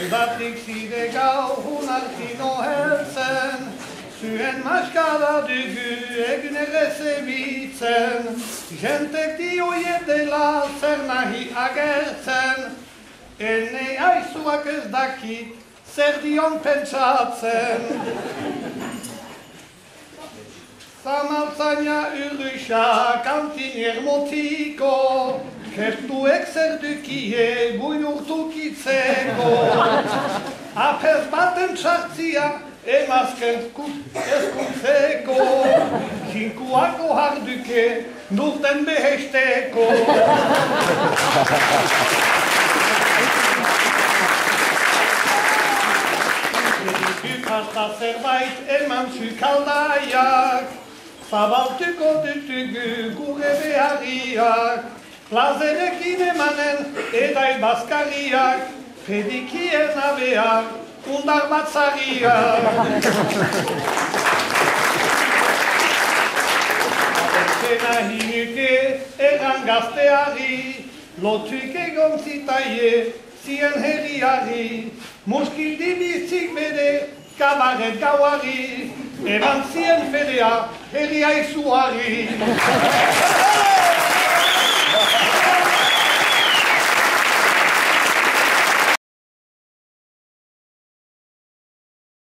Zergatik zide gau hunartino heltzen, zuen maskara dugu egunere zebitzen, jentek dioietela zer nahi agertzen, ene aizuak ez dakit zer dion pentsatzen. Zamaltzaina urruxa kantinier motiko, kertuek zer dukie buinurtukitzeko. Apez baten txartzia emazken eskuntzeko, jinkuako harduke nurten behesteko. Bukasta zerbait eman zukaldaiak, zabaltuko dutugu gure beharriak, plazerekin emanen edai bazkariak, pedikien abeak, undar batzariak. Abertzena hinuke eran gazteari, lotuik egon zitaie zien herriari, muskildi bizik bere kabaret gauari, eban zien fedea herria izuari.